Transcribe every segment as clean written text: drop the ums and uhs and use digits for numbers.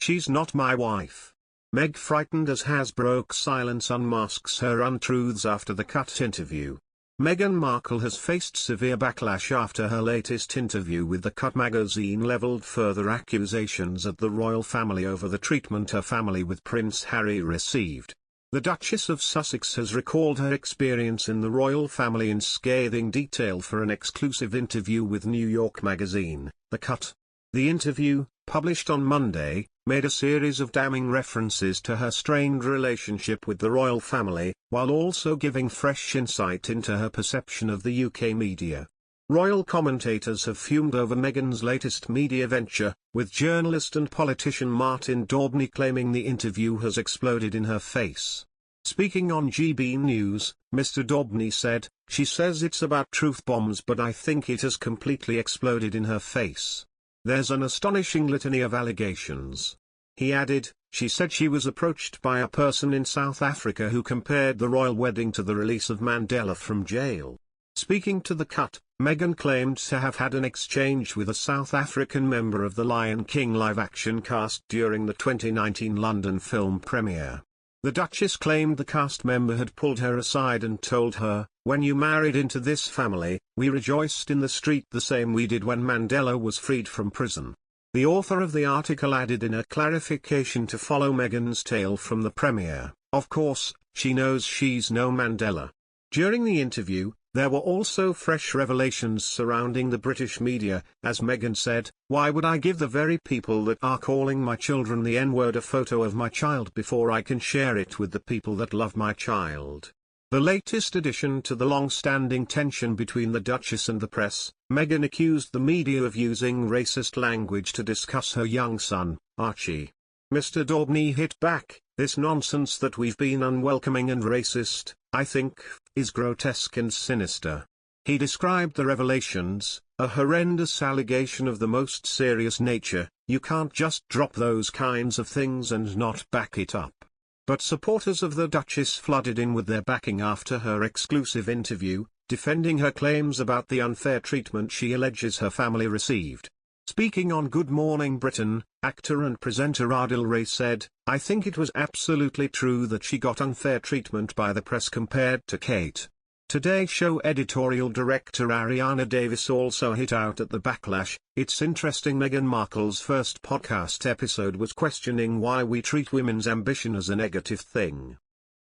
she's not my wife. Meg, frightened as has broke silence, unmasks her untruths after the Cut interview. Meghan Markle has faced severe backlash after her latest interview with the Cut magazine leveled further accusations at the royal family over the treatment her family with Prince Harry received. The Duchess of Sussex has recalled her experience in the royal family in scathing detail for an exclusive interview with New York magazine, The Cut. The interview, published on Monday, made a series of damning references to her strained relationship with the royal family, while also giving fresh insight into her perception of the UK media. Royal commentators have fumed over Meghan's latest media venture, with journalist and politician Martin Daubney claiming the interview has exploded in her face. Speaking on GB News, Mr. Daubney said, "She says it's about truth bombs, but I think it has completely exploded in her face. There's an astonishing litany of allegations." He added, "She said she was approached by a person in South Africa who compared the royal wedding to the release of Mandela from jail." Speaking to The Cut, Meghan claimed to have had an exchange with a South African member of the Lion King live-action cast during the 2019 London film premiere. The Duchess claimed the cast member had pulled her aside and told her, "When you married into this family, we rejoiced in the street the same we did when Mandela was freed from prison." The author of the article added in a clarification to follow Meghan's tale from the premiere, "Of course, she knows she's no Mandela." During the interview, there were also fresh revelations surrounding the British media, as Meghan said, "Why would I give the very people that are calling my children the N-word a photo of my child before I can share it with the people that love my child?" The latest addition to the long-standing tension between the Duchess and the press, Meghan accused the media of using racist language to discuss her young son, Archie. Mr. Daubney hit back, "This nonsense that we've been unwelcoming and racist, I think, is grotesque and sinister." He described the revelations, "a horrendous allegation of the most serious nature. You can't just drop those kinds of things and not back it up." But supporters of the Duchess flooded in with their backing after her exclusive interview, defending her claims about the unfair treatment she alleges her family received. Speaking on Good Morning Britain, actor and presenter Adil Ray said, "I think it was absolutely true that she got unfair treatment by the press compared to Kate." Today Show editorial director Ariana Davis also hit out at the backlash. "It's interesting, Meghan Markle's first podcast episode was questioning why we treat women's ambition as a negative thing.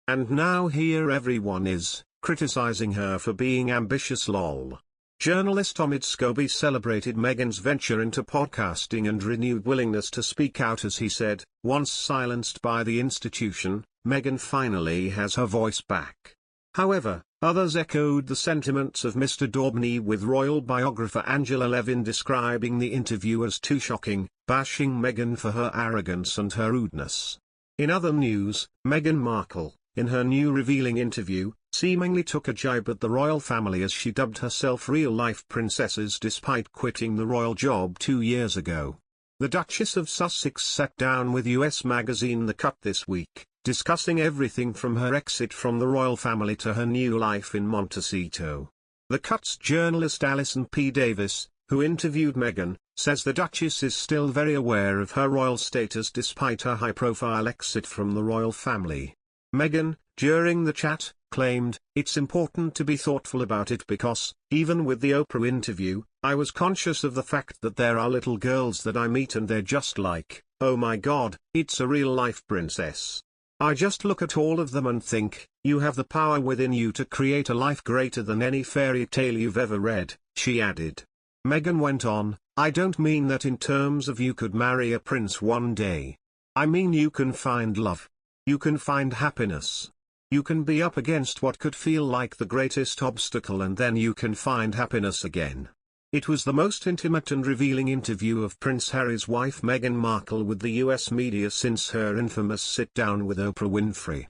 And now here everyone is, criticizing her for being ambitious lol." Journalist Omid Scobie celebrated Meghan's venture into podcasting and renewed willingness to speak out as he said, "Once silenced by the institution, Meghan finally has her voice back." However, others echoed the sentiments of Mr. Daubney, with royal biographer Angela Levin describing the interview as too shocking, bashing Meghan for her arrogance and her rudeness. In other news, Meghan Markle, in her new revealing interview, seemingly took a jibe at the royal family as she dubbed herself real-life princesses despite quitting the royal job 2 years ago. The Duchess of Sussex sat down with US magazine The Cut this week, discussing everything from her exit from the royal family to her new life in Montecito. The Cut's journalist Alison P. Davis, who interviewed Meghan, says the Duchess is still very aware of her royal status despite her high-profile exit from the royal family. Meghan, during the chat, claimed, "It's important to be thoughtful about it because, even with the Oprah interview, I was conscious of the fact that there are little girls that I meet and they're just like, oh my god, it's a real-life princess. I just look at all of them and think, you have the power within you to create a life greater than any fairy tale you've ever read," she added. Meghan went on, "I don't mean that in terms of you could marry a prince one day. I mean you can find love. You can find happiness. You can be up against what could feel like the greatest obstacle and then you can find happiness again." It was the most intimate and revealing interview of Prince Harry's wife Meghan Markle with the US media since her infamous sit-down with Oprah Winfrey.